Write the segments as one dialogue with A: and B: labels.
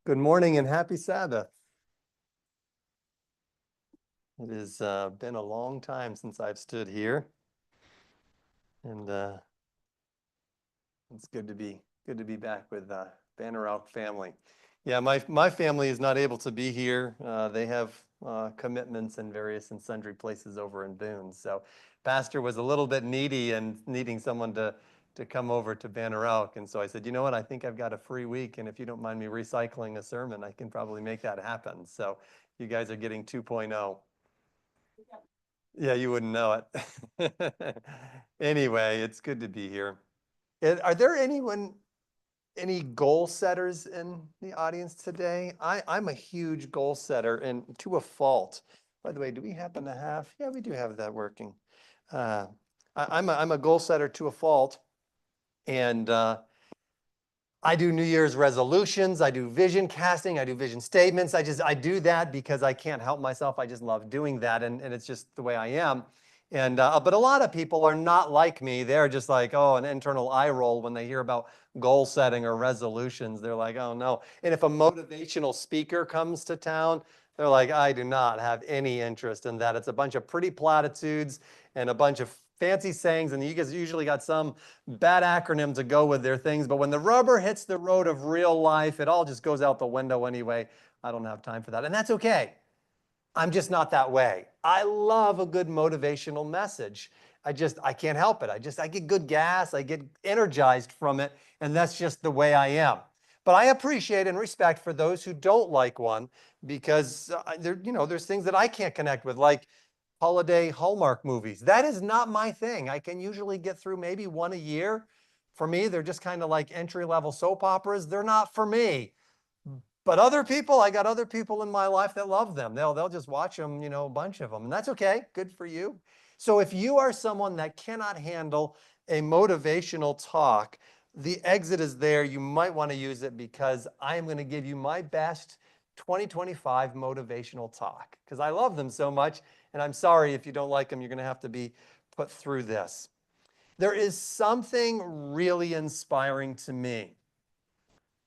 A: Good morning and happy Sabbath. It has been a long time since I've stood here, and it's good to be back with Banner Elk family. Yeah, my family is not able to be here. They have commitments in various and sundry places over in Boone. So, Pastor was a little bit needy and needing someone to come over to Banner Elk, and so I said, you know what? I think I've got a free week, and if you don't mind me recycling a sermon, I can probably make that happen. So, you guys are getting 2.0. Yeah, you wouldn't know it. Anyway, it's good to be here. Are there any goal setters in the audience today? I'm a huge goal setter and to a fault. By the way, do we happen to have? Yeah, we do have that working. I'm a goal setter to a fault, and I do New Year's resolutions. I do vision casting. I do vision statements. I do that because I can't help myself. I just love doing that, and it's just the way I am. And but a lot of people are not like me. They're just like, oh, an internal eye roll when they hear about goal setting or resolutions. They're like, oh no. And if a motivational speaker comes to town, they're like, I do not have any interest in that. It's a bunch of pretty platitudes and a bunch of fancy sayings, and you guys usually got some bad acronym to go with their things, but when the rubber hits the road of real life, it all just goes out the window anyway. I don't have time for that, and that's okay. I'm just not that way. I love a good motivational message. I can't help it. I get good gas, I get energized from it, and that's just the way I am. But I appreciate and respect for those who don't like one, because there's things that I can't connect with, like holiday Hallmark movies. That is not my thing. I can usually get through maybe one a year. For me, they're just kind of like entry-level soap operas. They're not for me. But other people, I got other people in my life that love them. They'll just watch them, a bunch of them, and that's okay. Good for you. So if you are someone that cannot handle a motivational talk, the exit is there. You might want to use it, because I am going to give you my best 2025 motivational talk, because I love them so much. And I'm sorry if you don't like them, you're going to have to be put through this. There is something really inspiring to me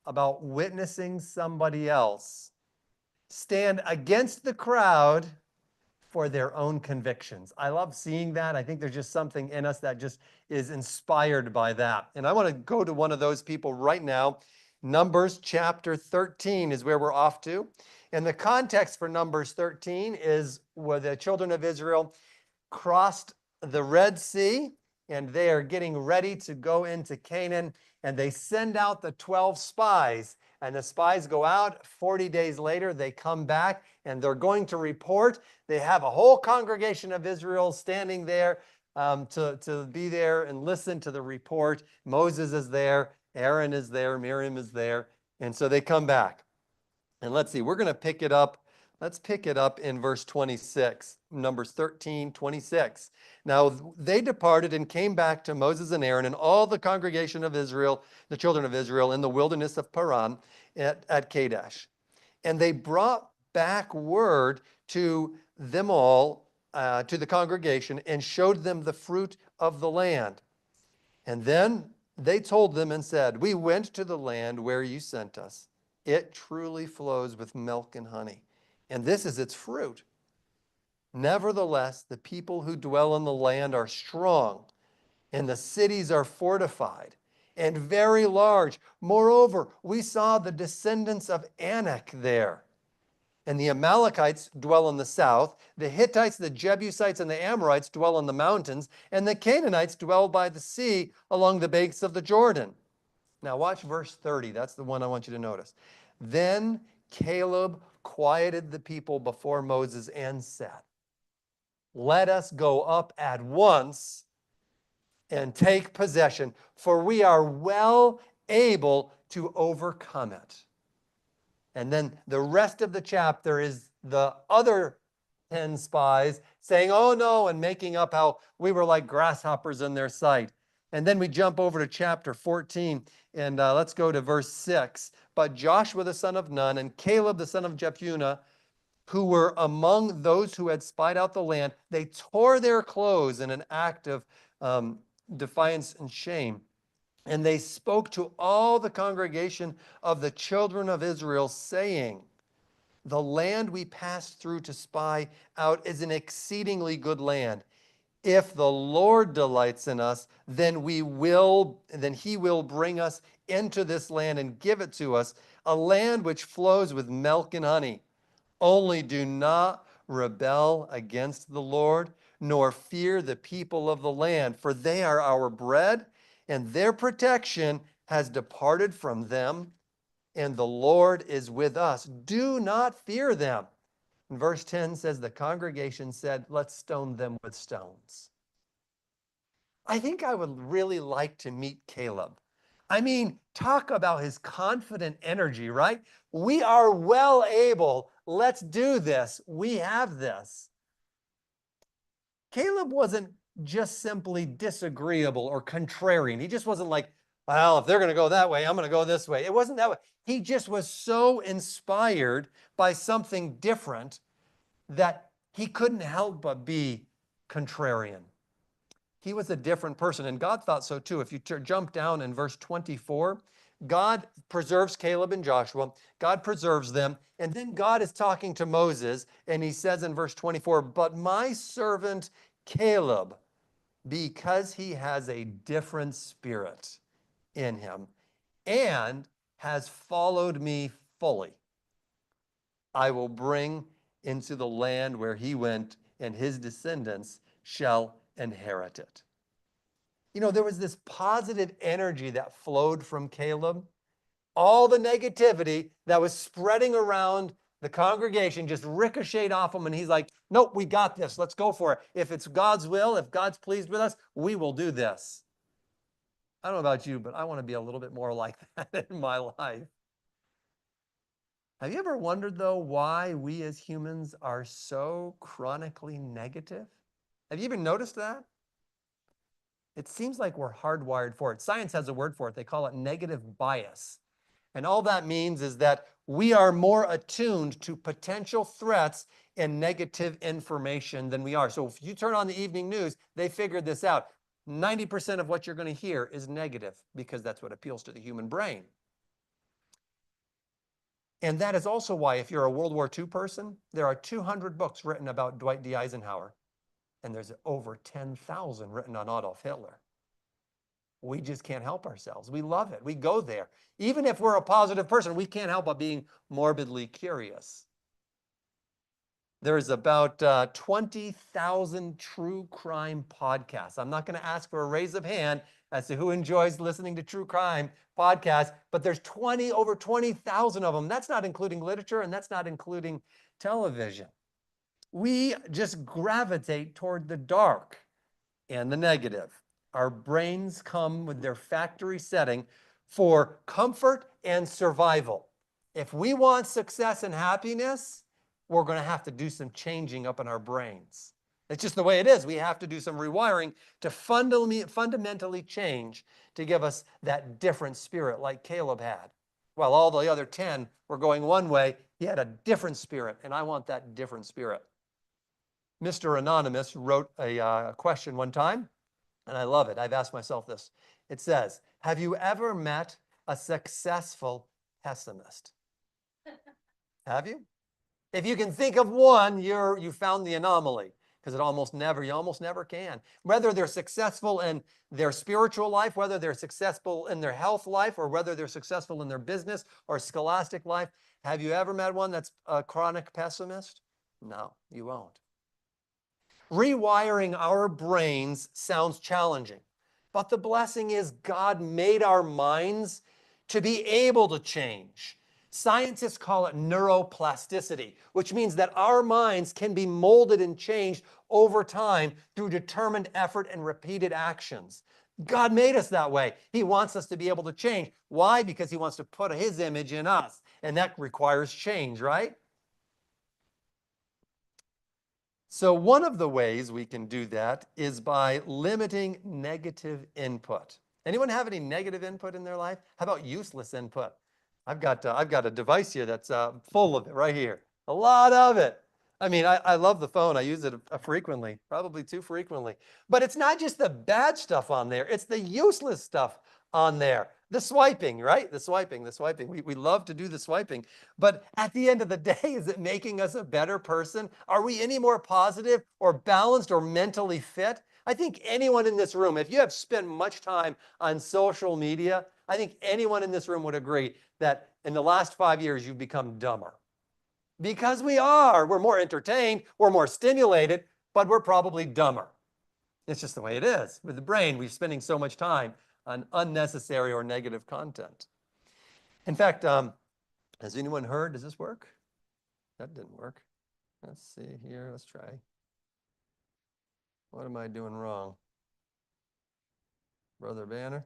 A: about witnessing somebody else stand against the crowd for their own convictions. I love seeing that. I think there's just something in us that just is inspired by that. And I want to go to one of those people right now. Numbers chapter 13 is where we're off to. And the context for Numbers 13 is where the children of Israel crossed the Red Sea, and they are getting ready to go into Canaan, and they send out the 12 spies, and the spies go out. 40 days later, they come back, and they're going to report. They have a whole congregation of Israel standing there to be there and listen to the report. Moses is there, Aaron is there, Miriam is there, and so they come back. And let's see, we're going to pick it up. Let's pick it up in verse 26, Numbers 13, 26. Now they departed and came back to Moses and Aaron and all the congregation of Israel, the children of Israel, in the wilderness of Paran at Kadesh. And they brought back word to them all, to the congregation, and showed them the fruit of the land. And then they told them and said, we went to the land where you sent us. It truly flows with milk and honey, and this is its fruit. Nevertheless, the people who dwell in the land are strong, and the cities are fortified and very large. Moreover, we saw the descendants of Anak there. And the Amalekites dwell in the south. The Hittites, the Jebusites, and the Amorites dwell in the mountains. And the Canaanites dwell by the sea along the banks of the Jordan. Now watch verse 30. That's the one I want you to notice. Then Caleb quieted the people before Moses and said, let us go up at once and take possession, for we are well able to overcome it. And then the rest of the chapter is the other 10 spies saying, oh no, and making up how we were like grasshoppers in their sight. And then we jump over to chapter 14, and let's go to verse 6. But Joshua the son of Nun and Caleb the son of Jephunneh, who were among those who had spied out the land, they tore their clothes in an act of defiance and shame. And they spoke to all the congregation of the children of Israel, saying, the land we passed through to spy out is an exceedingly good land. If the Lord delights in us, then he will bring us into this land and give it to us, a land which flows with milk and honey. Only do not rebel against the Lord, nor fear the people of the land, for they are our bread, and their protection has departed from them, and the Lord is with us. Do not fear them. And verse 10 says, the congregation said, let's stone them with stones. I think I would really like to meet Caleb. I mean, talk about his confident energy, right? We are well able. Let's do this. We have this. Caleb wasn't just simply disagreeable or contrarian. He just wasn't like, well, if they're going to go that way, I'm going to go this way. It wasn't that way. He just was so inspired by something different that he couldn't help but be contrarian. He was a different person, and God thought so too. If you jump down in verse 24, God preserves Caleb and Joshua. God preserves them, and then God is talking to Moses, and he says in verse 24, but my servant Caleb, because he has a different spirit in him and has followed me fully, I will bring into the land where he went, and his descendants shall inherit it. You know, there was this positive energy that flowed from Caleb. All the negativity that was spreading around the congregation just ricocheted off him, and he's like, nope, we got this. Let's go for it. If it's God's will, if God's pleased with us, we will do this. I don't know about you, but I want to be a little bit more like that in my life. Have you ever wondered, though, why we as humans are so chronically negative? Have you even noticed that? It seems like we're hardwired for it. Science has a word for it. They call it negative bias. And all that means is that we are more attuned to potential threats and negative information than we are. So if you turn on the evening news, they figured this out. 90% of what you're going to hear is negative because that's what appeals to the human brain. And that is also why, if you're a World War II person, there are 200 books written about Dwight D. Eisenhower, and there's over 10,000 written on Adolf Hitler. We just can't help ourselves. We love it. We go there. Even if we're a positive person, we can't help but being morbidly curious. There's about 20,000 true crime podcasts. I'm not going to ask for a raise of hand as to who enjoys listening to true crime podcasts, but there's over 20,000 of them. That's not including literature, and that's not including television. We just gravitate toward the dark and the negative. Our brains come with their factory setting for comfort and survival. If we want success and happiness, we're going to have to do some changing up in our brains. It's just the way it is. We have to do some rewiring to fundamentally change to give us that different spirit like Caleb had. While all the other 10 were going one way, he had a different spirit, and I want that different spirit. Mr. Anonymous wrote a question one time, and I love it. I've asked myself this. It says, have you ever met a successful pessimist? Have you? If you can think of one, you found the anomaly, because you almost never can. Whether they're successful in their spiritual life, whether they're successful in their health life, or whether they're successful in their business or scholastic life, have you ever met one that's a chronic pessimist? No, you won't. Rewiring our brains sounds challenging, but the blessing is God made our minds to be able to change. Scientists call it neuroplasticity, which means that our minds can be molded and changed over time through determined effort and repeated actions. God made us that way. He wants us to be able to change. Why? Because he wants to put his image in us, and that requires change, right? So one of the ways we can do that is by limiting negative input. Anyone have any negative input in their life? How about useless input? I've got a device here that's full of it right here. A lot of it. I mean, I love the phone. I use it frequently, probably too frequently. But it's not just the bad stuff on there. It's the useless stuff on there. The swiping, right? The swiping. We love to do the swiping. But at the end of the day, is it making us a better person? Are we any more positive or balanced or mentally fit? I think anyone in this room, if you have spent much time on social media, I think anyone in this room would agree that in the last 5 years, you've become dumber. Because we are. We're more entertained, we're more stimulated, but we're probably dumber. It's just the way it is. With the brain, we're spending so much time on unnecessary or negative content. In fact, has anyone heard, does this work? That didn't work. Let's see here, let's try. What am I doing wrong? Brother Banner?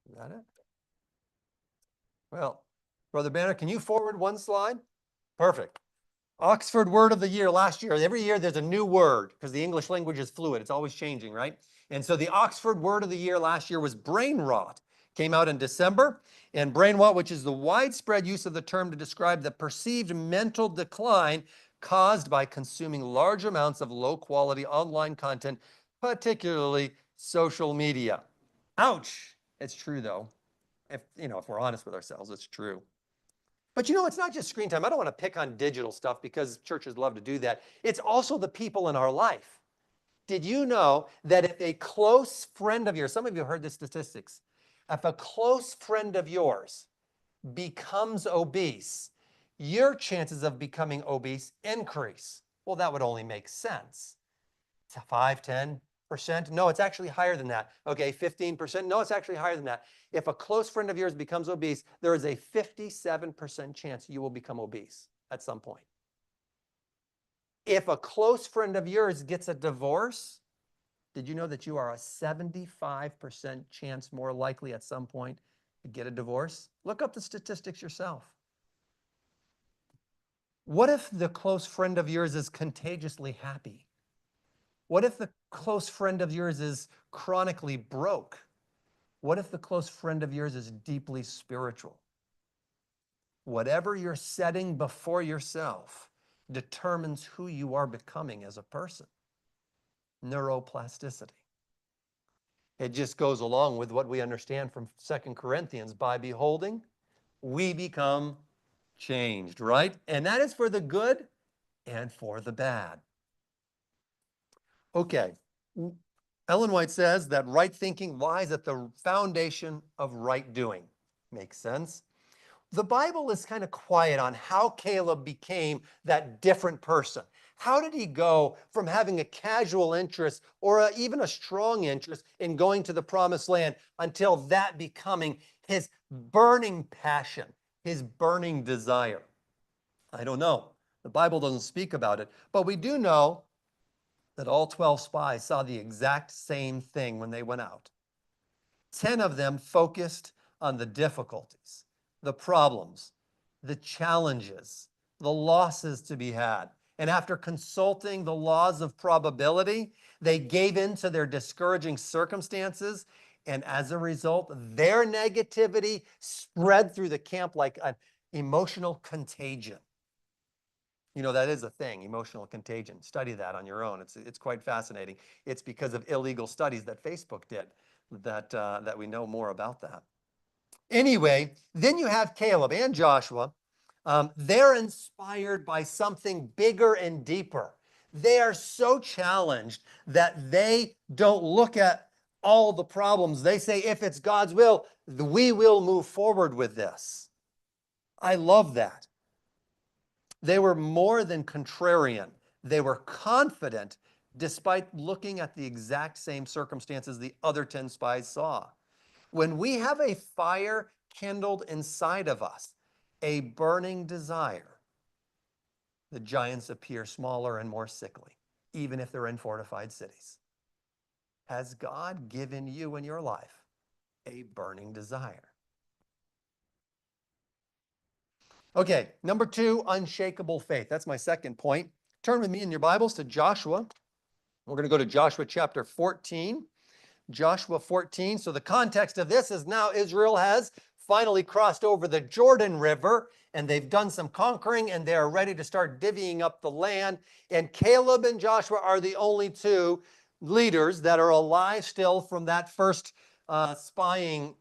A: Is that it? Well, Brother Banner, can you forward one slide? Perfect. Oxford Word of the Year last year. Every year there's a new word because the English language is fluid. It's always changing, right? And so the Oxford Word of the Year last year was brain rot. Came out in December. And brain rot, which is the widespread use of the term to describe the perceived mental decline caused by consuming large amounts of low-quality online content, particularly social media. Ouch. It's true, though. If we're honest with ourselves, it's true. But it's not just screen time. I don't want to pick on digital stuff because churches love to do that. It's also the people in our life. Did you know that if a close friend of yours, some of you heard the statistics, if a close friend of yours becomes obese, your chances of becoming obese increase? Well, that would only make sense. 5, 10%? No, it's actually higher than that. Okay, 15%? No, it's actually higher than that. If a close friend of yours becomes obese, there is a 57% chance you will become obese at some point. If a close friend of yours gets a divorce, did you know that you are a 75% chance more likely at some point to get a divorce? Look up the statistics yourself. What if the close friend of yours is contagiously happy? What if the close friend of yours is chronically broke? What if the close friend of yours is deeply spiritual? Whatever you're setting before yourself determines who you are becoming as a person. Neuroplasticity. It just goes along with what we understand from 2 Corinthians. By beholding, we become changed, right? And that is for the good and for the bad. Okay. Ellen White says that right thinking lies at the foundation of right doing. Makes sense. The Bible is kind of quiet on how Caleb became that different person. How did he go from having a casual interest or even a strong interest in going to the promised land until that becoming his burning passion, his burning desire? I don't know. The Bible doesn't speak about it, but we do know that all 12 spies saw the exact same thing when they went out. 10 of them focused on the difficulties, the problems, the challenges, the losses to be had. And after consulting the laws of probability, they gave in to their discouraging circumstances. And as a result, their negativity spread through the camp like an emotional contagion. That is a thing, emotional contagion. Study that on your own. It's quite fascinating. It's because of illegal studies that Facebook did that we know more about that. Anyway, then you have Caleb and Joshua. They're inspired by something bigger and deeper. They are so challenged that they don't look at all the problems. They say, if it's God's will, we will move forward with this. I love that. They were more than contrarian. They were confident despite looking at the exact same circumstances the other 10 spies saw. When we have a fire kindled inside of us, a burning desire, the giants appear smaller and more sickly, even if they're in fortified cities. Has God given you in your life a burning desire? Okay, number 2, unshakable faith. That's my second point. Turn with me in your Bibles to Joshua. We're going to go to Joshua chapter 14. Joshua 14. So the context of this is now Israel has finally crossed over the Jordan River, and they've done some conquering, and they are ready to start divvying up the land. And Caleb and Joshua are the only two leaders that are alive still from that first spying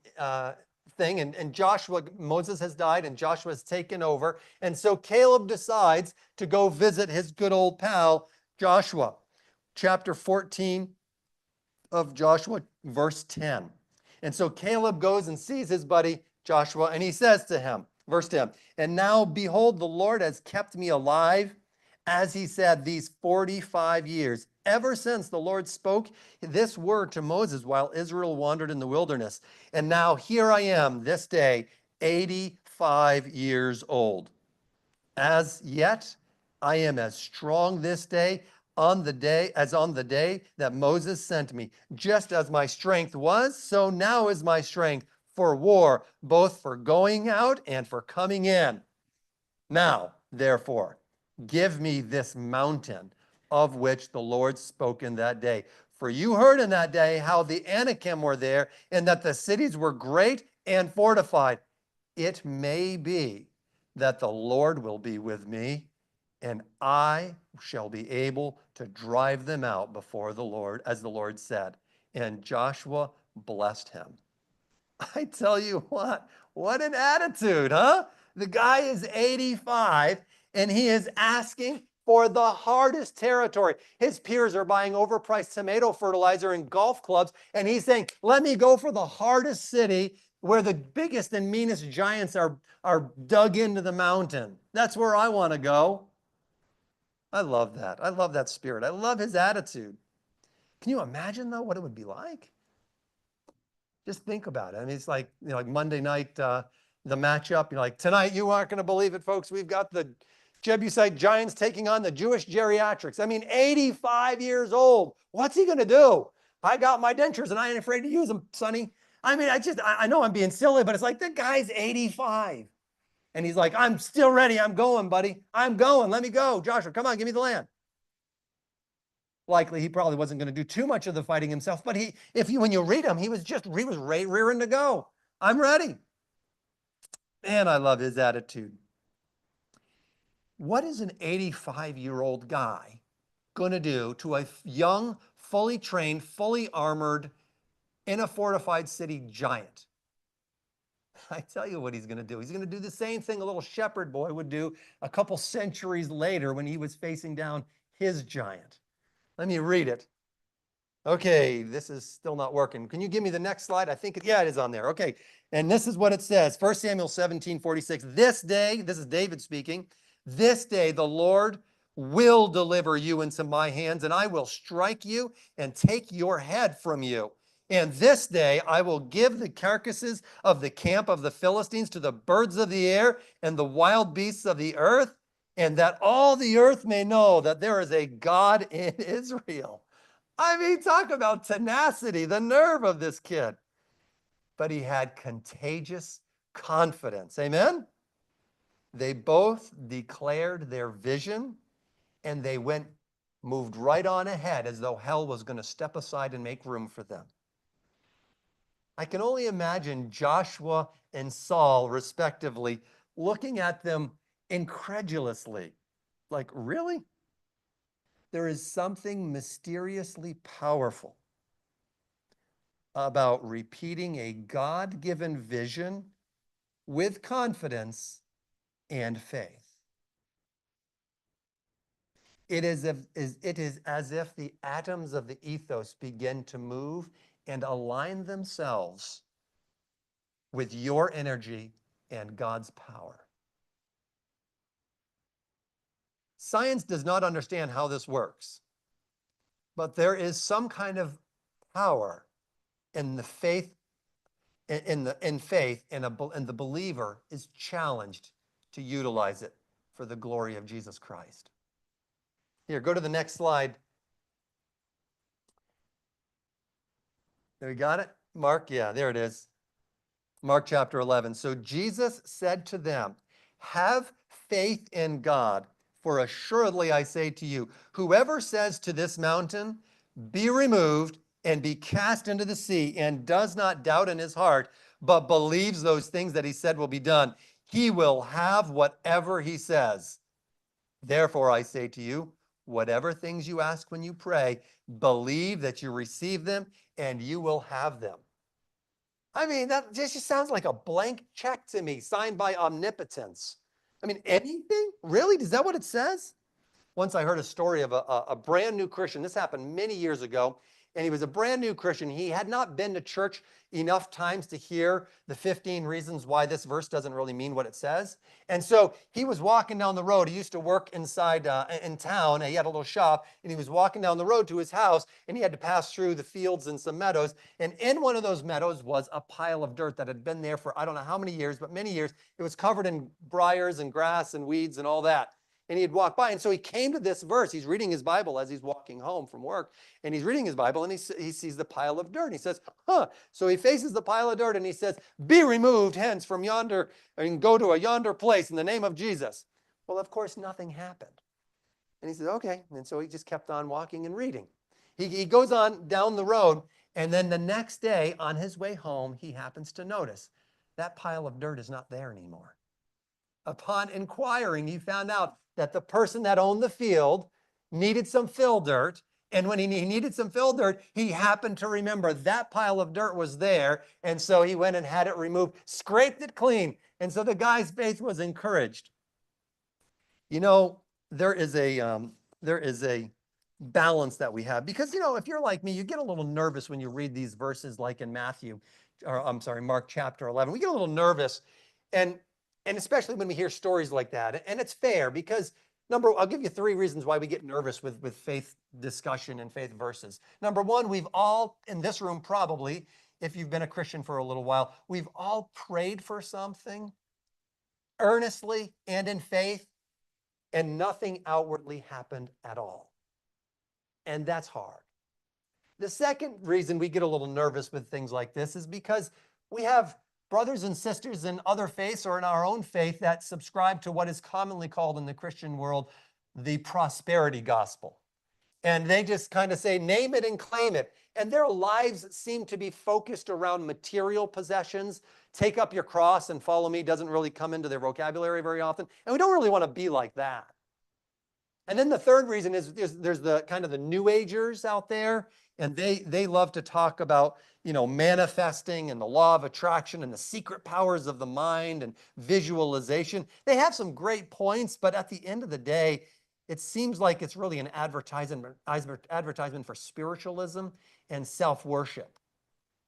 A: thing. And Joshua, Moses has died and Joshua has taken over. And so Caleb decides to go visit his good old pal, Joshua. Chapter 14 of Joshua, verse 10. And so Caleb goes and sees his buddy Joshua, and he says to him, verse 10, and now behold, the Lord has kept me alive, as he said, these 45 years, ever since the Lord spoke this word to Moses while Israel wandered in the wilderness. And now here I am this day, 85 years old. As yet, I am as strong this day on the day that Moses sent me. Just as my strength was, so now is my strength for war, both for going out and for coming in. Now, therefore, give me this mountain of which the Lord spoke in that day. For you heard in that day how the Anakim were there, and that the cities were great and fortified. It may be that the Lord will be with me, and I shall be able to drive them out before the Lord, as the Lord said. And Joshua blessed him. I tell you what an attitude, huh? The guy is 85 and he is asking for the hardest territory. His peers are buying overpriced tomato fertilizer and golf clubs, and he's saying, let me go for the hardest city where the biggest and meanest giants are dug into the mountain. That's where I want to go. I love that. I love that spirit. I love his attitude. Can you imagine, though, what it would be like? Just think about it. I mean, it's like, like Monday night, the matchup. You're like, tonight, you aren't going to believe it, folks. We've got the Jebusite giants taking on the Jewish geriatrics. I mean, 85 years old. What's he going to do? I got my dentures and I ain't afraid to use them, Sonny. I mean, I know I'm being silly, but it's like the guy's 85. And he's like, I'm still ready. I'm going, buddy. I'm going. Let me go. Joshua, come on, give me the land. Likely, he probably wasn't going to do too much of the fighting himself, but when you read him, he was rearing to go. I'm ready. Man, I love his attitude. What is an 85-year-old guy going to do to a young, fully trained, fully armored, in a fortified city giant? I tell you what he's going to do. He's going to do the same thing a little shepherd boy would do a couple centuries later when he was facing down his giant. Let me read it. Okay, this is still not working. Can you give me the next slide? I think, yeah, it is on there. Okay, and this is what it says. 1 Samuel 17:46. This day, this is David speaking, this day the Lord will deliver you into my hands, and I will strike you and take your head from you. And this day I will give the carcasses of the camp of the Philistines to the birds of the air and the wild beasts of the earth, and that all the earth may know that there is a God in Israel. I mean, talk about tenacity, the nerve of this kid. But he had contagious confidence. Amen? They both declared their vision, and they moved right on ahead as though hell was going to step aside and make room for them. I can only imagine Joshua and Saul, respectively, looking at them incredulously. Like, really? There is something mysteriously powerful about repeating a God-given vision with confidence and faith. It is as if the atoms of the ethos begin to move and align themselves with your energy and God's power. Science does not understand how this works, but there is some kind of power in the faith, and the believer is challenged to utilize it for the glory of Jesus Christ. Here, go to the next slide. There, we got it? Mark, yeah, there it is. Mark chapter 11. So Jesus said to them, have faith in God, for assuredly I say to you, whoever says to this mountain, be removed and be cast into the sea, and does not doubt in his heart, but believes those things that he said will be done, he will have whatever he says. Therefore I say to you, whatever things you ask when you pray, believe that you receive them and you will have them. I mean, that just sounds like a blank check to me, signed by omnipotence. I mean, anything? Really? Is that what it says? Once I heard a story of a brand new Christian. This happened many years ago. And he was a brand new Christian. He had not been to church enough times to hear the 15 reasons why this verse doesn't really mean what it says. And so he was walking down the road. He used to work inside in town. He had a little shop, and he was walking down the road to his house, and he had to pass through the fields and some meadows. And in one of those meadows was a pile of dirt that had been there for I don't know how many years, but many years. It was covered in briars and grass and weeds and all that. And he had walked by. And so he came to this verse. He's reading his Bible as he's walking home from work. And he's reading his Bible, and he sees the pile of dirt. And he says, huh. So he faces the pile of dirt, and he says, be removed hence from yonder and go to a yonder place in the name of Jesus. Well, of course, nothing happened. And he says, okay. And so he just kept on walking and reading. He goes on down the road, and then the next day on his way home, he happens to notice that pile of dirt is not there anymore. Upon inquiring, he found out that the person that owned the field needed some fill dirt. And when he needed some fill dirt, he happened to remember that pile of dirt was there. And so he went and had it removed, scraped it clean. And so the guy's faith was encouraged. You know, there is a balance that we have. Because, you know, if you're like me, you get a little nervous when you read these verses like in Mark chapter 11. We get a little nervous. And especially when we hear stories like that. And it's fair because, I'll give you 3 reasons why we get nervous with faith discussion and faith verses. Number 1, we've all, in this room probably, if you've been a Christian for a little while, we've all prayed for something earnestly and in faith, and nothing outwardly happened at all. And that's hard. The second reason we get a little nervous with things like this is because we have brothers and sisters in other faiths or in our own faith that subscribe to what is commonly called in the Christian world the prosperity gospel. And they just kind of say, name it and claim it. And their lives seem to be focused around material possessions. Take up your cross and follow me doesn't really come into their vocabulary very often. And we don't really want to be like that. And then the third reason is there's the kind of the New Agers out there, and they love to talk about, you know, manifesting and the law of attraction and the secret powers of the mind and visualization. They have some great points, but at the end of the day, it seems like it's really an advertisement for spiritualism and self-worship.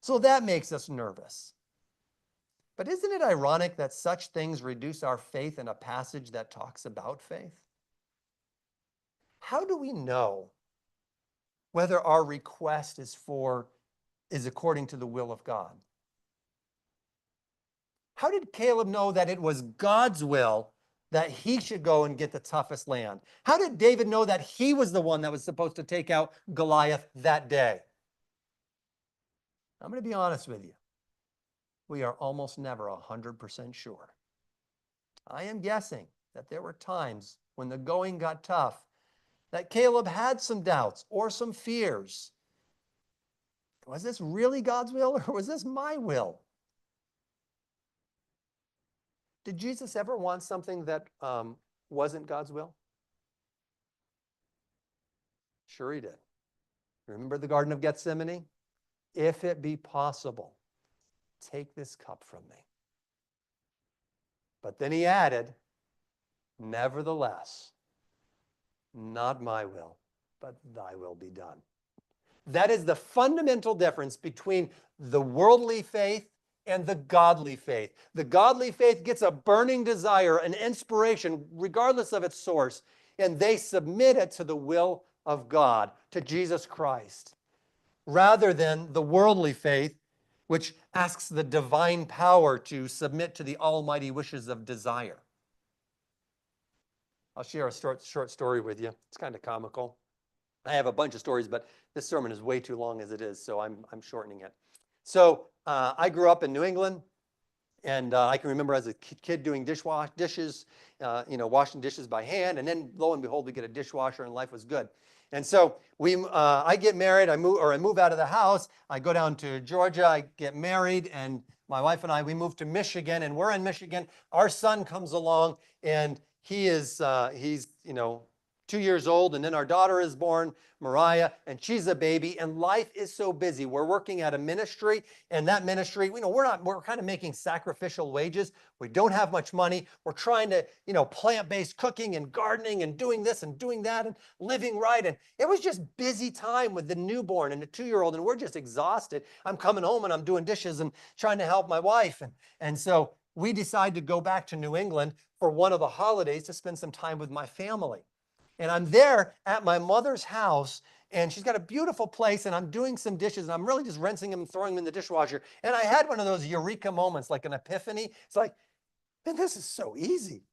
A: So that makes us nervous. But isn't it ironic that such things reduce our faith in a passage that talks about faith? How do we know whether our request is according to the will of God? How did Caleb know that it was God's will that he should go and get the toughest land? How did David know that he was the one that was supposed to take out Goliath that day? I'm going to be honest with you. We are almost never 100% sure. I am guessing that there were times when the going got tough that Caleb had some doubts or some fears. Was this really God's will, or was this my will? Did Jesus ever want something that wasn't God's will? Sure he did. Remember the Garden of Gethsemane? If it be possible, take this cup from me. But then he added, nevertheless, not my will, but thy will be done. That is the fundamental difference between the worldly faith and the godly faith. The godly faith gets a burning desire, an inspiration, regardless of its source, and they submit it to the will of God, to Jesus Christ, rather than the worldly faith, which asks the divine power to submit to the almighty wishes of desire. I'll share a short story with you. It's kind of comical. I have a bunch of stories, but this sermon is way too long as it is, so I'm shortening it. So I grew up in New England, and I can remember as a kid doing dishes, washing dishes by hand, and then lo and behold, we get a dishwasher, and life was good. And so I get married, I move out of the house, I go down to Georgia, I get married, and my wife and I, we moved to Michigan, and we're in Michigan. Our son comes along, and he's 2 2 years old, and then our daughter is born, Mariah, and she's a baby, and life is so busy. We're working at a ministry, and that ministry, we're kind of making sacrificial wages. We don't have much money. We're trying to, plant-based cooking and gardening and doing this and doing that and living right. And it was just busy time with the newborn and the 2-year-old, and we're just exhausted. I'm coming home and I'm doing dishes and trying to help my wife. And so we decided to go back to New England for one of the holidays to spend some time with my family. And I'm there at my mother's house, and she's got a beautiful place, and I'm doing some dishes, and I'm really just rinsing them and throwing them in the dishwasher. And I had one of those eureka moments, like an epiphany. It's like, man, this is so easy.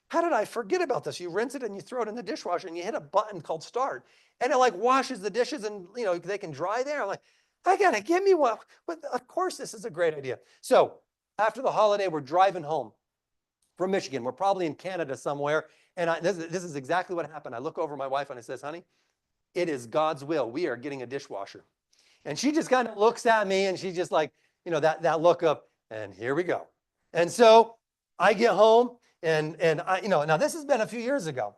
A: How did I forget about this? You rinse it and you throw it in the dishwasher, and you hit a button called start, and it like washes the dishes, and they can dry there. I'm like, I gotta give me one. But of course, this is a great idea. So after the holiday, we're driving home from Michigan. We're probably in Canada somewhere. And this is exactly what happened. I look over my wife and I says, honey, it is God's will. We are getting a dishwasher. And she just kind of looks at me, and she's just like, that look of, and here we go. And so I get home, and I, now this has been a few years ago.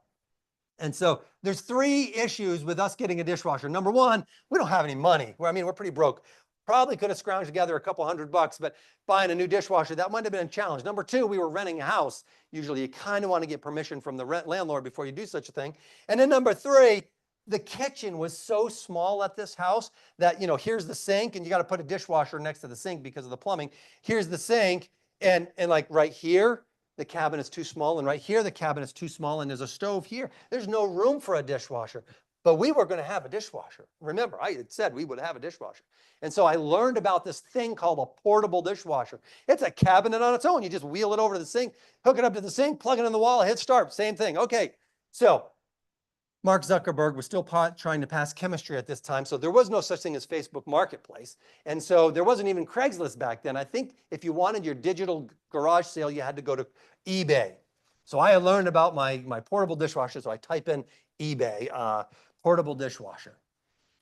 A: And so there's 3 issues with us getting a dishwasher. Number one, we don't have any money. We're pretty broke. Probably could have scrounged together a couple $100, but buying a new dishwasher, that might have been a challenge. Number two, we were renting a house. Usually you kind of want to get permission from the landlord before you do such a thing. And then number 3, the kitchen was so small at this house that, here's the sink, and you got to put a dishwasher next to the sink because of the plumbing. Here's the sink, and like right here, the cabinet's too small, and right here, the cabinet's too small, and there's a stove here. There's no room for a dishwasher. But we were going to have a dishwasher. Remember, I had said we would have a dishwasher. And so I learned about this thing called a portable dishwasher. It's a cabinet on its own. You just wheel it over to the sink, hook it up to the sink, plug it in the wall, hit start. Same thing. Okay. So Mark Zuckerberg was still trying to pass chemistry at this time. So there was no such thing as Facebook Marketplace. And so there wasn't even Craigslist back then. I think if you wanted your digital garage sale, you had to go to eBay. So I had learned about my portable dishwasher. So I type in eBay, portable dishwasher.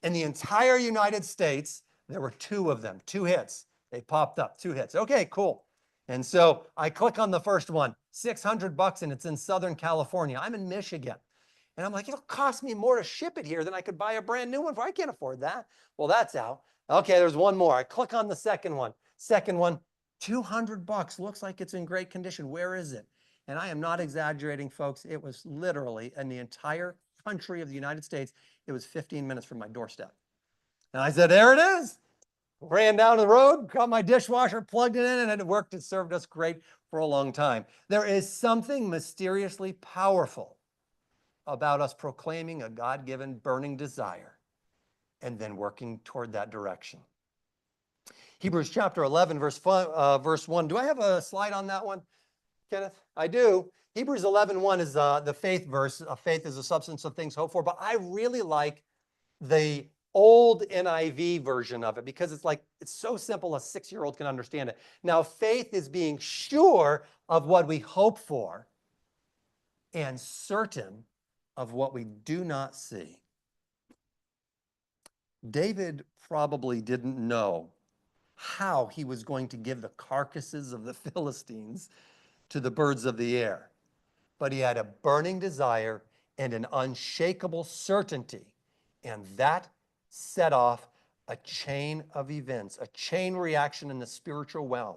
A: In the entire United States, there were 2 of them, 2 hits. They popped up, 2 hits. Okay, cool. And so I click on the first one, $600, and it's in Southern California. I'm in Michigan. And I'm like, it'll cost me more to ship it here than I could buy a brand new one for. I can't afford that. Well, that's out. Okay, there's one more. I click on the second one. Second one, $200. Looks like it's in great condition. Where is it? And I am not exaggerating, folks. It was literally in the entire country of the United States. It was 15 minutes from my doorstep. And I said, there it is. Ran down the road, got my dishwasher, plugged it in, and it worked. It served us great for a long time. There is something mysteriously powerful about us proclaiming a God-given burning desire and then working toward that direction. Hebrews chapter 11, verse 1. Do I have a slide on that one, Kenneth? I do. Hebrews 11:1 is the faith verse. Faith is the substance of things hoped for. But I really like the old NIV version of it because it's so simple a 6-year-old can understand it. Now, faith is being sure of what we hope for and certain of what we do not see. David probably didn't know how he was going to give the carcasses of the Philistines to the birds of the air, but he had a burning desire and an unshakable certainty, and that set off a chain of events, a chain reaction in the spiritual realm,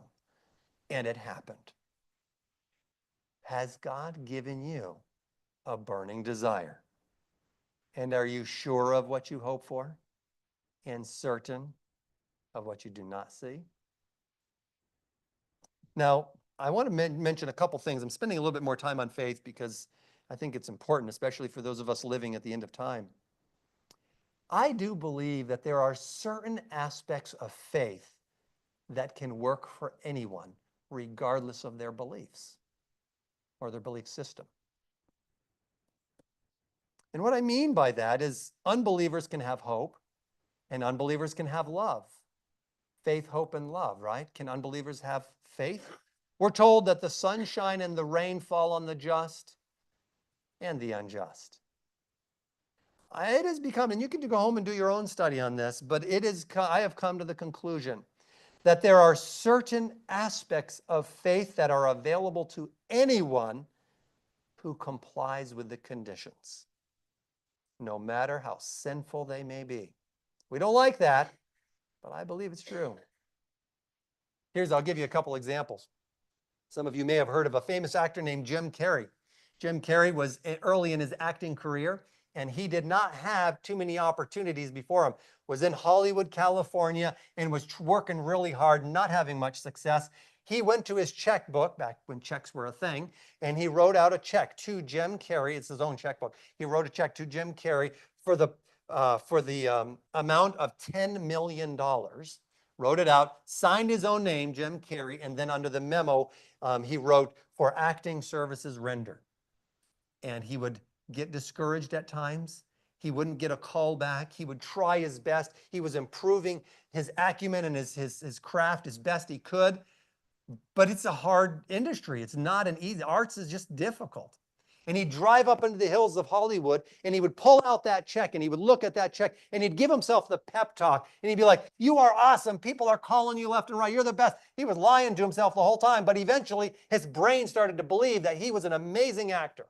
A: and it happened. Has God given you a burning desire? And are you sure of what you hope for and certain of what you do not see? Now, I want to mention a couple things. I'm spending a little bit more time on faith because I think it's important, especially for those of us living at the end of time. I do believe that there are certain aspects of faith that can work for anyone, regardless of their beliefs or their belief system. And what I mean by that is unbelievers can have hope and unbelievers can have love. Faith, hope, and love, right? Can unbelievers have faith? We're told that the sunshine and the rain fall on the just and the unjust. It has become, and you can go home and do your own study on this, but I have come to the conclusion that there are certain aspects of faith that are available to anyone who complies with the conditions. no matter how sinful they may be. We don't like that, but I believe it's true. I'll give you a couple examples. Some of you may have heard of a famous actor named Jim Carrey. Jim Carrey was early in his acting career, and he did not have too many opportunities before him. Was in Hollywood, California, and was working really hard, not having much success. He went to his checkbook, back when checks were a thing, and he wrote out a check to Jim Carrey. It's his own checkbook. He wrote a check to Jim Carrey for the amount of $10 million. Wrote it out, signed his own name, Jim Carrey, and then under the memo, he wrote, "For acting services rendered." And he would get discouraged at times. He wouldn't get a call back. He would try his best. He was improving his acumen and his craft as best he could. But it's a hard industry. It's not an easy, arts is just difficult. And he'd drive up into the hills of Hollywood and he would pull out that check and he would look at that check and he'd give himself the pep talk and he'd be like, "You are awesome. People are calling you left and right. You're the best." He was lying to himself the whole time, but eventually his brain started to believe that he was an amazing actor.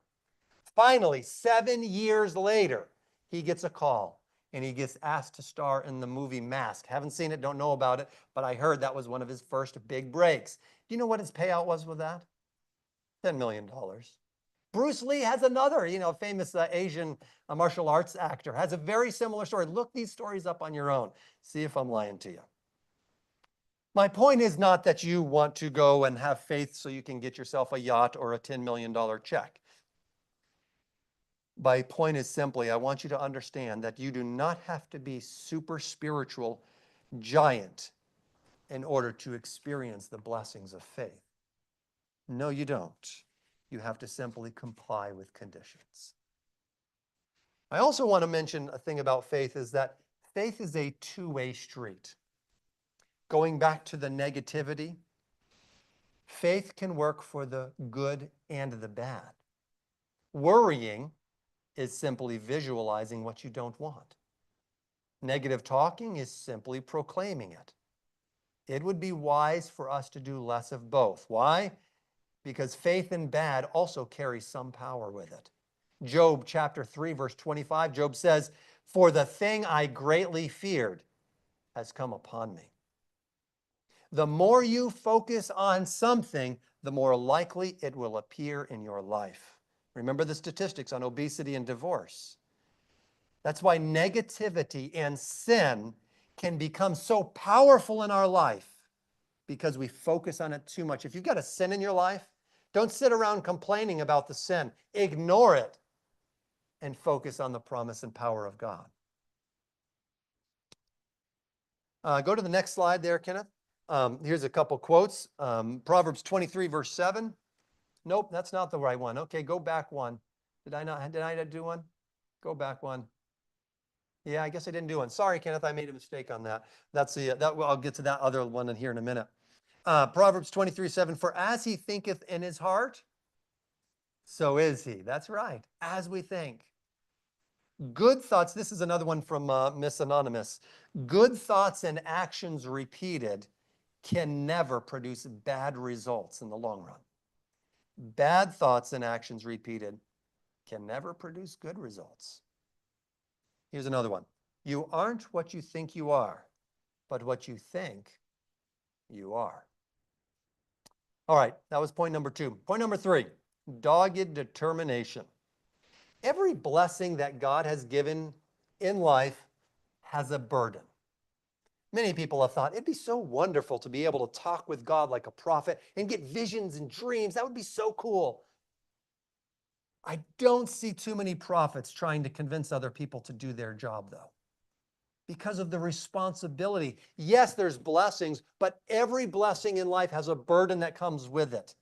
A: Finally, 7 years later, he gets a call and he gets asked to star in the movie Mask. Haven't seen it, don't know about it, but I heard that was one of his first big breaks. Do you know what his payout was with that? $10 million. Bruce Lee has another, famous Asian martial arts actor, has a very similar story. Look these stories up on your own. See if I'm lying to you. My point is not that you want to go and have faith so you can get yourself a yacht or a $10 million check. My point is simply, I want you to understand that you do not have to be super spiritual giant in order to experience the blessings of faith. No, you don't. You have to simply comply with conditions. I also want to mention a thing about faith is that faith is a two-way street. Going back to the negativity, faith can work for the good and the bad. Worrying is simply visualizing what you don't want. Negative talking is simply proclaiming it. It would be wise for us to do less of both. Why? Because faith in bad also carries some power with it. Job chapter 3, verse 25, Job says, "For the thing I greatly feared has come upon me." The more you focus on something, the more likely it will appear in your life. Remember the statistics on obesity and divorce. That's why negativity and sin can become so powerful in our life because we focus on it too much. If you've got a sin in your life, don't sit around complaining about the sin. Ignore it and focus on the promise and power of God. Go to the next slide there, Kenneth. Here's a couple quotes. Proverbs 23, verse 7. Nope, that's not the right one. Okay, go back one. Did I do one? Go back one. Yeah, I guess I didn't do one. Sorry, Kenneth, I made a mistake on that. I'll get to that other one in here in a minute. Proverbs 23:7, "For as he thinketh in his heart, so is he." That's right, as we think. Good thoughts, this is another one from Miss Anonymous. Good thoughts and actions repeated can never produce bad results in the long run. Bad thoughts and actions repeated can never produce good results. Here's another one. You aren't what you think you are, but what you think you are. All right, that was point number 2. Point number 3, dogged determination. Every blessing that God has given in life has a burden. Many people have thought it'd be so wonderful to be able to talk with God like a prophet and get visions and dreams. That would be so cool. I don't see too many prophets trying to convince other people to do their job, though, because of the responsibility. Yes, there's blessings, but every blessing in life has a burden that comes with it.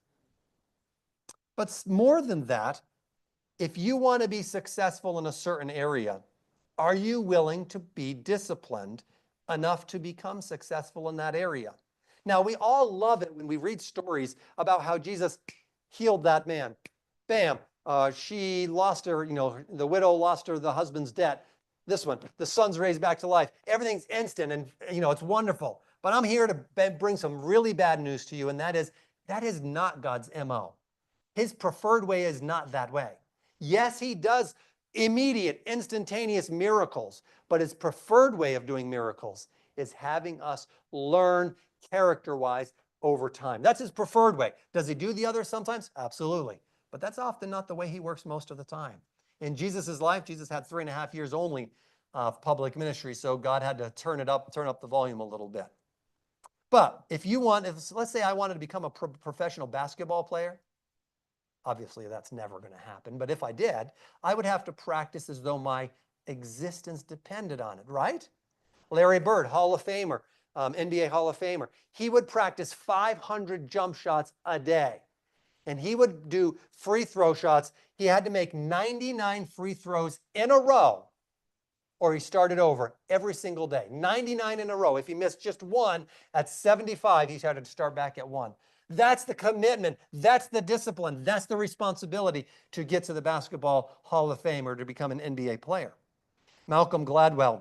A: But more than that, if you want to be successful in a certain area, are you willing to be disciplined enough to become successful in that area? Now, we all love it when we read stories about how Jesus healed that man. Bam. She lost her, the widow lost the husband's debt. This one, the son's raised back to life. Everything's instant and, it's wonderful. But I'm here to bring some really bad news to you, and that is not God's MO. His preferred way is not that way. Yes, he does immediate, instantaneous miracles. But his preferred way of doing miracles is having us learn character-wise over time. That's his preferred way. Does he do the others sometimes? Absolutely. But that's often not the way he works most of the time. In Jesus' life, Jesus had 3.5 years only of public ministry, so God had to turn up the volume a little bit. But if let's say I wanted to become a professional basketball player, obviously that's never going to happen. But if I did, I would have to practice as though my existence depended on it, right? Larry Bird, Hall of Famer, NBA Hall of Famer, he would practice 500 jump shots a day. And he would do free throw shots. He had to make 99 free throws in a row, or he started over every single day. 99 in a row. If he missed just one at 75, he had to start back at 1. That's the commitment. That's the discipline. That's the responsibility to get to the Basketball Hall of Fame or to become an NBA player. Malcolm Gladwell,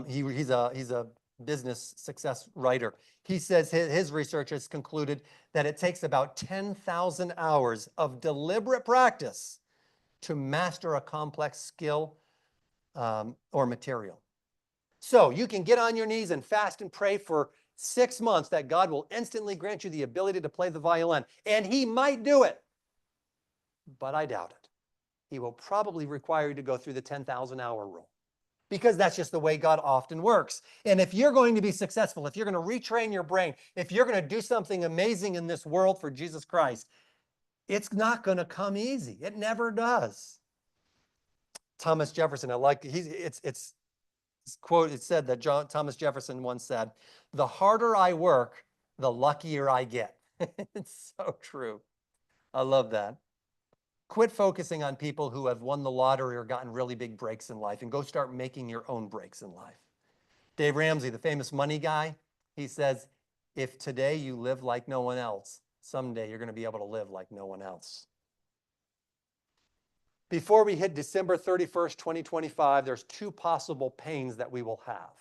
A: he's a business success writer. He says his research has concluded that it takes about 10,000 hours of deliberate practice to master a complex skill or material. So you can get on your knees and fast and pray for 6 months that God will instantly grant you the ability to play the violin. And he might do it, but I doubt it. He will probably require you to go through the 10,000 hour rule, because that's just the way God often works. And if you're going to be successful, if you're going to retrain your brain, if you're going to do something amazing in this world for Jesus Christ, it's not going to come easy. It never does. Thomas Jefferson, it's quote, it said that Thomas Jefferson once said, "The harder I work, the luckier I get." It's so true. I love that. Quit focusing on people who have won the lottery or gotten really big breaks in life and go start making your own breaks in life. Dave Ramsey, the famous money guy, he says, if today you live like no one else, someday you're going to be able to live like no one else. Before we hit December 31st, 2025, there's 2 possible pains that we will have.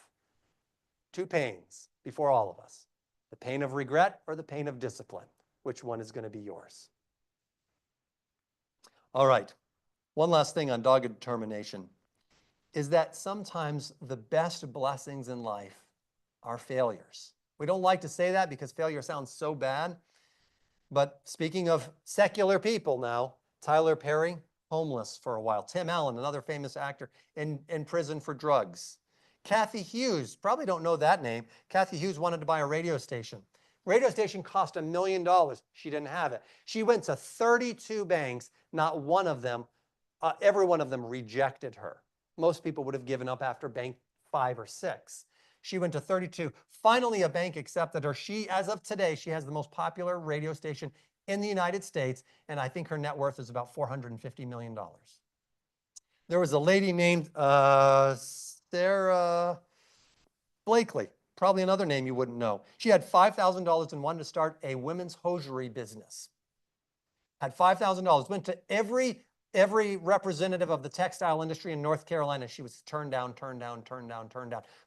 A: 2 pains before all of us. The pain of regret or the pain of discipline. Which one is going to be yours? All right. One last thing on dogged determination is that sometimes the best blessings in life are failures. We don't like to say that because failure sounds so bad. But speaking of secular people now, Tyler Perry, homeless for a while. Tim Allen, another famous actor, in prison for drugs. Kathy Hughes, probably don't know that name. Kathy Hughes wanted to buy a radio station. Radio station cost $1 million. She didn't have it. She went to 32 banks. Not one of them, every one of them rejected her. Most people would have given up after bank 5 or 6. She went to 32. Finally, a bank accepted her. As of today, she has the most popular radio station in the United States, and I think her net worth is about $450 million. There was a lady named Sarah Blakely, probably another name you wouldn't know. She had $5,000 and wanted to start a women's hosiery business. Had $5,000, went to every representative of the textile industry in North Carolina. She was turned down.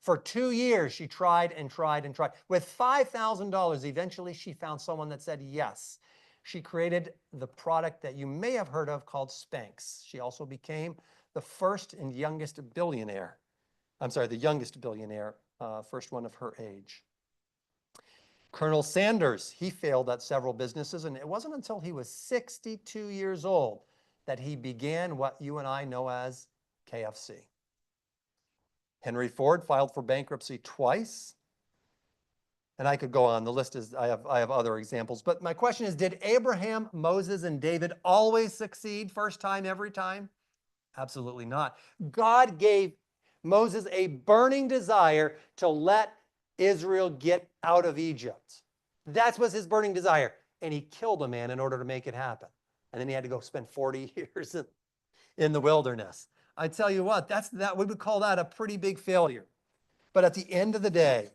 A: For 2 years, she tried and tried and tried. With $5,000, eventually she found someone that said yes. She created the product that you may have heard of called Spanx. She also became the first and youngest billionaire. The youngest billionaire, first one of her age. Colonel Sanders, he failed at several businesses, and it wasn't until he was 62 years old that he began what you and I know as KFC. Henry Ford filed for bankruptcy twice. And I could go on. The list is, I have other examples. But my question is, did Abraham, Moses, and David always succeed first time, every time? Absolutely not. God gave Moses a burning desire to let Israel get out of Egypt. That was his burning desire. And he killed a man in order to make it happen. And then he had to go spend 40 years in the wilderness. I tell you what, we would call that a pretty big failure. But at the end of the day,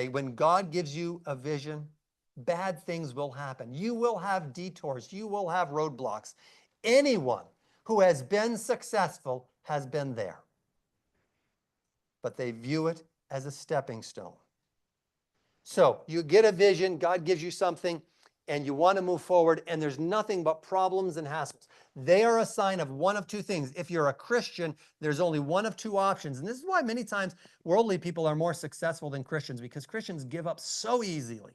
A: when God gives you a vision, bad things will happen. You will have detours. You will have roadblocks. Anyone who has been successful has been there. But they view it as a stepping stone. So you get a vision, God gives you something, and you want to move forward, and there's nothing but problems and hassles. They are a sign of one of two things. If you're a Christian, there's only one of two options. And this is why many times worldly people are more successful than Christians, because Christians give up so easily.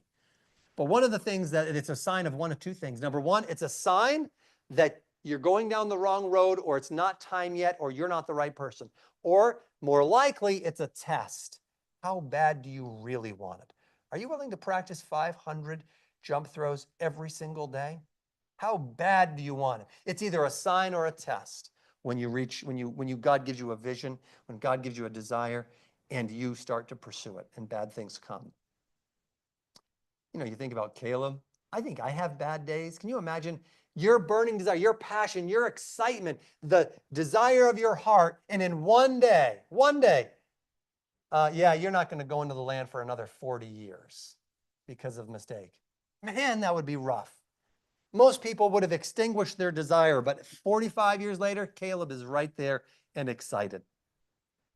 A: But one of the things that it's a sign of one of two things. Number one, it's a sign that you're going down the wrong road, or it's not time yet, or you're not the right person. Or more likely, it's a test. How bad do you really want it? Are you willing to practice 500 jump throws every single day? How bad do you want it? It's either a sign or a test when God gives you a vision, when God gives you a desire, and you start to pursue it, and bad things come. You think about Caleb. I think I have bad days. Can you imagine your burning desire, your passion, your excitement, the desire of your heart, and in one day, you're not going to go into the land for another 40 years because of mistake. Man, that would be rough. Most people would have extinguished their desire, but 45 years later, Caleb is right there and excited.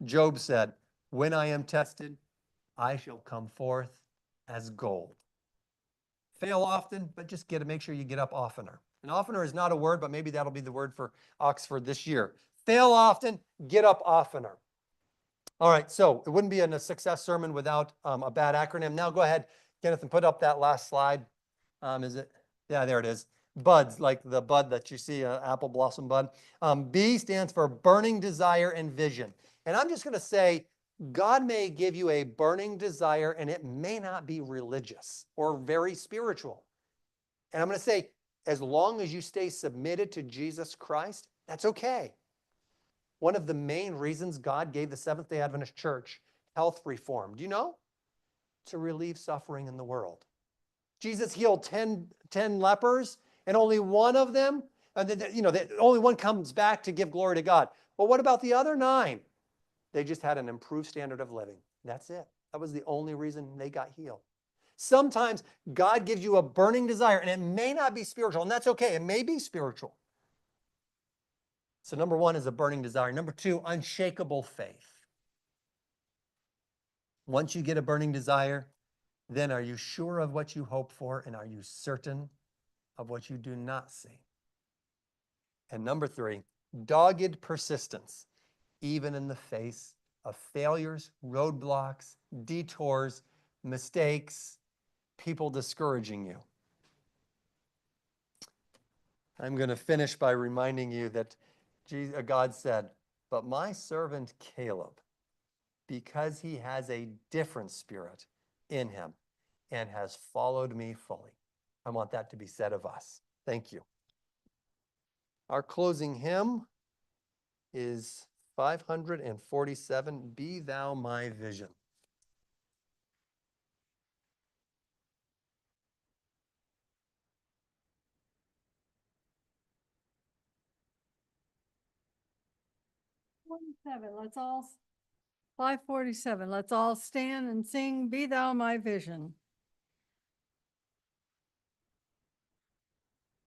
A: Job said, "When I am tested, I shall come forth as gold." Fail often, but just make sure you get up oftener. And oftener is not a word, but maybe that'll be the word for Oxford this year. Fail often, get up oftener. All right, so it wouldn't be a success sermon without a bad acronym. Now go ahead, Kenneth, and put up that last slide. Is it? Yeah, there it is. BUDS, like the bud that you see, apple blossom bud. B stands for burning desire and vision. And I'm just going to say, God may give you a burning desire, and it may not be religious or very spiritual. And I'm going to say, as long as you stay submitted to Jesus Christ, that's okay. One of the main reasons God gave the Seventh-day Adventist Church health reform, do you know? To relieve suffering in the world. Jesus healed 10 lepers, and only one of them, only one comes back to give glory to God. Well, what about the other 9? They just had an improved standard of living. That's it. That was the only reason they got healed. Sometimes God gives you a burning desire, and it may not be spiritual, and that's okay. It may be spiritual. So number 1 is a burning desire. Number 2, unshakable faith. Once you get a burning desire, then are you sure of what you hope for, and are you certain of what you do not see? And number 3, dogged persistence, even in the face of failures, roadblocks, detours, mistakes, people discouraging you. I'm going to finish by reminding you that God said, "But my servant Caleb, because he has a different spirit in him and has followed me fully." I want that to be said of us. Thank you. Our closing hymn is 547, "Be Thou My Vision."
B: Let's all 547. Let's all stand and sing, "Be Thou My Vision."